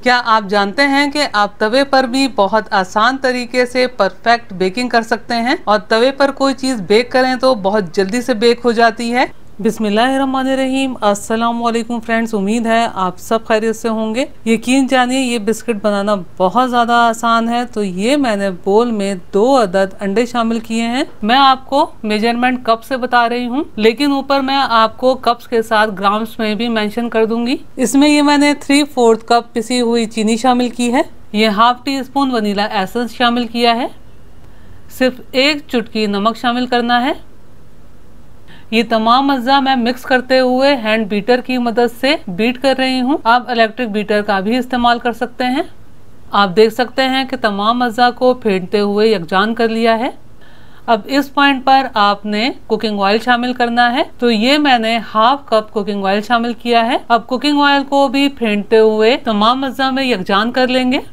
क्या आप जानते हैं कि आप तवे पर भी बहुत आसान तरीके से परफेक्ट बेकिंग कर सकते हैं और तवे पर कोई चीज बेक करें तो बहुत जल्दी से बेक हो जाती है। बिस्मिल्लाहिर्रहमानिर्रहीम। अस्सलाम वालेकुम फ्रेंड्स, उम्मीद है आप सब खैरियत से होंगे। यकीन जानिए ये बिस्किट बनाना बहुत ज़्यादा आसान है। तो ये मैंने बोल में 2 अदद अंडे शामिल किए हैं। मैं आपको मेजरमेंट कप से बता रही हूँ, लेकिन ऊपर मैं आपको कप्स के साथ ग्राम्स में भी मेंशन कर दूंगी। इसमें ये मैंने 3/4 कप पिसी हुई चीनी शामिल की है। ये ½ टीस्पून वनीला एसेंस शामिल किया है। सिर्फ 1 चुटकी नमक शामिल करना है। ये तमाम अज्जा मैं मिक्स करते हुए हैंड बीटर की मदद से बीट कर रही हूँ। आप इलेक्ट्रिक बीटर का भी इस्तेमाल कर सकते हैं। आप देख सकते हैं कि तमाम अज्जा को फेंटते हुए यकजान कर लिया है। अब इस पॉइंट पर आपने कुकिंग ऑयल शामिल करना है। तो ये मैंने ½ कप कुकिंग ऑयल शामिल किया है। अब कुकिंग ऑयल को भी फेंटते हुए तमाम अज्जा में यकजान कर लेंगे।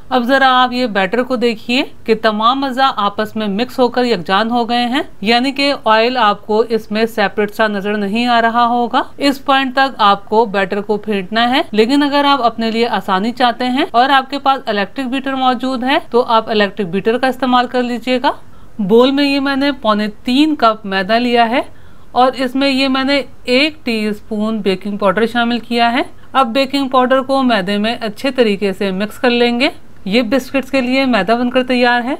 अब जरा आप ये बैटर को देखिए कि तमाम अज़ा आपस में मिक्स होकर यकजान हो गए हैं, यानी कि ऑयल आपको इसमें सेपरेट सा नजर नहीं आ रहा होगा। इस पॉइंट तक आपको बैटर को फेंटना है। लेकिन अगर आप अपने लिए आसानी चाहते हैं और आपके पास इलेक्ट्रिक बीटर मौजूद है तो आप इलेक्ट्रिक बीटर का इस्तेमाल कर लीजिएगा। बोल में ये मैंने 3.25 कप मैदा लिया है और इसमें ये मैंने 1 टीस्पून बेकिंग पाउडर शामिल किया है। अब बेकिंग पाउडर को मैदे में अच्छे तरीके से मिक्स कर लेंगे। ये बिस्किट्स के लिए मैदा बनकर तैयार है।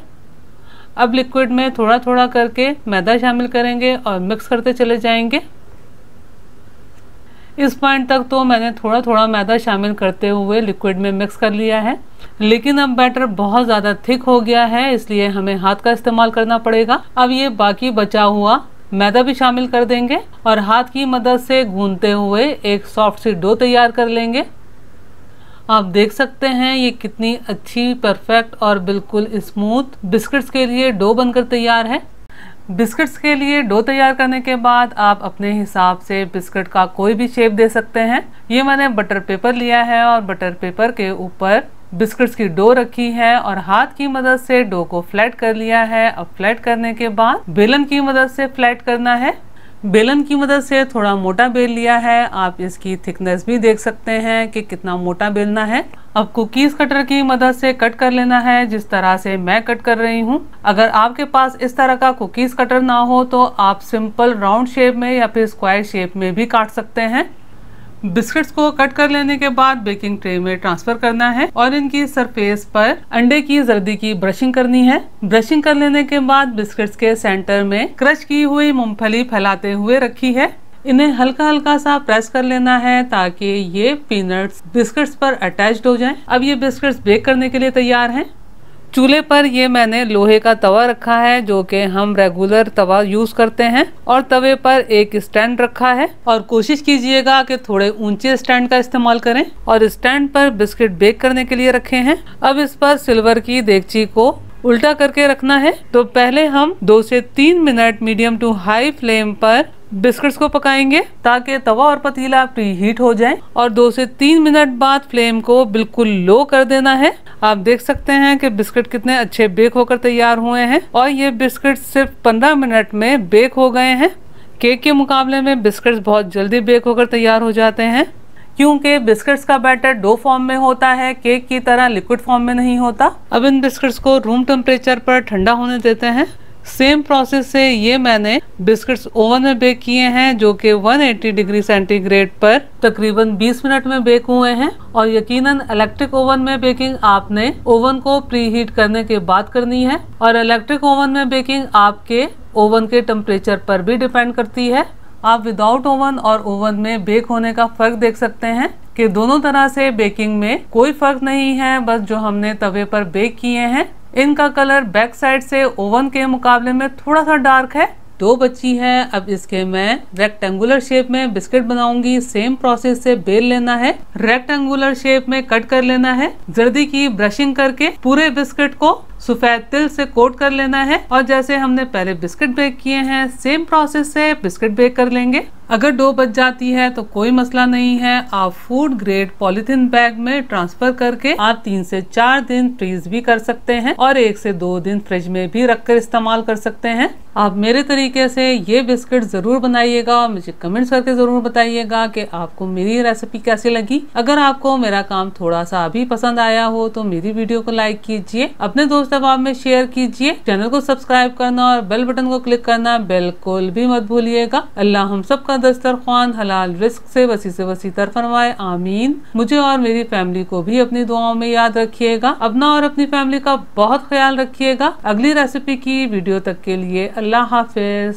अब लिक्विड में थोड़ा थोड़ा करके मैदा शामिल करेंगे और मिक्स करते चले जाएंगे। इस पॉइंट तक तो मैंने थोड़ा थोड़ा मैदा शामिल करते हुए लिक्विड में मिक्स कर लिया है, लेकिन अब बैटर बहुत ज़्यादा थिक हो गया है, इसलिए हमें हाथ का इस्तेमाल करना पड़ेगा। अब ये बाकी बचा हुआ मैदा भी शामिल कर देंगे और हाथ की मदद से गूंथते हुए एक सॉफ्ट सी डो तैयार कर लेंगे। आप देख सकते हैं ये कितनी अच्छी, परफेक्ट और बिल्कुल स्मूथ बिस्किट्स के लिए डो बनकर तैयार है। बिस्किट्स के लिए डो तैयार करने के बाद आप अपने हिसाब से बिस्किट का कोई भी शेप दे सकते हैं। ये मैंने बटर पेपर लिया है और बटर पेपर के ऊपर बिस्किट्स की डो रखी है और हाथ की मदद से डो को फ्लैट कर लिया है। अब फ्लैट करने के बाद बेलन की मदद से फ्लैट करना है। बेलन की मदद से थोड़ा मोटा बेल लिया है। आप इसकी थिकनेस भी देख सकते हैं कि कितना मोटा बेलना है। अब कुकीज कटर की मदद से कट कर लेना है, जिस तरह से मैं कट कर रही हूँ। अगर आपके पास इस तरह का कुकीज कटर ना हो तो आप सिंपल राउंड शेप में या फिर स्क्वायर शेप में भी काट सकते हैं। बिस्किट्स को कट कर लेने के बाद बेकिंग ट्रे में ट्रांसफर करना है और इनकी सरफेस पर अंडे की जर्दी की ब्रशिंग करनी है। ब्रशिंग कर लेने के बाद बिस्किट्स के सेंटर में क्रश की हुई मूंगफली फैलाते हुए रखी है। इन्हें हल्का हल्का सा प्रेस कर लेना है ताकि ये पीनट्स बिस्किट्स पर अटैच्ड हो जाएं। अब ये बिस्किट्स बेक करने के लिए तैयार हैं। चूल्हे पर ये मैंने लोहे का तवा रखा है, जो कि हम रेगुलर तवा यूज करते हैं, और तवे पर एक स्टैंड रखा है। और कोशिश कीजिएगा कि थोड़े ऊंचे स्टैंड का इस्तेमाल करें और स्टैंड पर बिस्किट बेक करने के लिए रखे हैं। अब इस पर सिल्वर की देगची को उल्टा करके रखना है। तो पहले हम 2 से 3 minute medium to high flame पर बिस्किट्स को पकाएंगे ताकि तवा और पतीला प्री हीट हो जाए, और 2 से 3 मिनट बाद फ्लेम को बिल्कुल लो कर देना है। आप देख सकते हैं कि बिस्किट कितने अच्छे बेक होकर तैयार हुए हैं और ये बिस्किट सिर्फ 15 मिनट में बेक हो गए हैं। केक के मुकाबले में बिस्किट्स बहुत जल्दी बेक होकर तैयार हो जाते हैं, क्योंकि बिस्किट्स का बैटर डो फॉर्म में होता है, केक की तरह लिक्विड फॉर्म में नहीं होता। अब इन बिस्किट्स को रूम टेम्परेचर पर ठंडा होने देते हैं। सेम प्रोसेस से ये मैंने बिस्किट्स ओवन में बेक किए हैं, जो कि 180 डिग्री सेंटीग्रेड पर तकरीबन 20 मिनट में बेक हुए हैं। और यकीनन इलेक्ट्रिक ओवन में बेकिंग आपने ओवन को प्री हीट करने के बाद करनी है, और इलेक्ट्रिक ओवन में बेकिंग आपके ओवन के टेम्परेचर पर भी डिपेंड करती है। आप विदाउट ओवन और ओवन में बेक होने का फर्क देख सकते हैं कि दोनों तरह से बेकिंग में कोई फर्क नहीं है। बस जो हमने तवे पर बेक किए हैं इनका कलर बैक साइड से ओवन के मुकाबले में थोड़ा सा डार्क है। 2 बची है। अब इसके मैं रेक्टेंगुलर शेप में बिस्किट बनाऊंगी। सेम प्रोसेस से बेल लेना है, रेक्टेंगुलर शेप में कट कर लेना है, जर्दी की ब्रशिंग करके पूरे बिस्किट को सफेद तिल से कोट कर लेना है, और जैसे हमने पहले बिस्किट बेक किए हैं सेम प्रोसेस से बिस्किट बेक कर लेंगे। अगर डो बच जाती है तो कोई मसला नहीं है, आप फूड ग्रेड पॉलिथीन बैग में ट्रांसफर करके आप 3 से 4 दिन फ्रीज भी कर सकते हैं और 1 से 2 दिन फ्रिज में भी रखकर इस्तेमाल कर सकते हैं। आप मेरे तरीके से ये बिस्किट जरूर बनाइएगा और मुझे कमेंट्स करके जरूर बताइएगा कि आपको मेरी रेसिपी कैसी लगी। अगर आपको मेरा काम थोड़ा सा भी पसंद आया हो तो मेरी वीडियो को लाइक कीजिए, अपने दोस्त अहबाब में शेयर कीजिए, चैनल को सब्सक्राइब करना और बेल बटन को क्लिक करना बिल्कुल भी मत भूलिएगा। अल्लाह हम सब का दस्तरख्वान हलाल रिस्क से वसी तर फरमाए, आमीन। मुझे और मेरी फैमिली को भी अपनी दुआओं में याद रखिएगा। अपना और अपनी फैमिली का बहुत ख्याल रखिएगा। अगली रेसिपी की वीडियो तक के लिए अल्लाह हाफिज।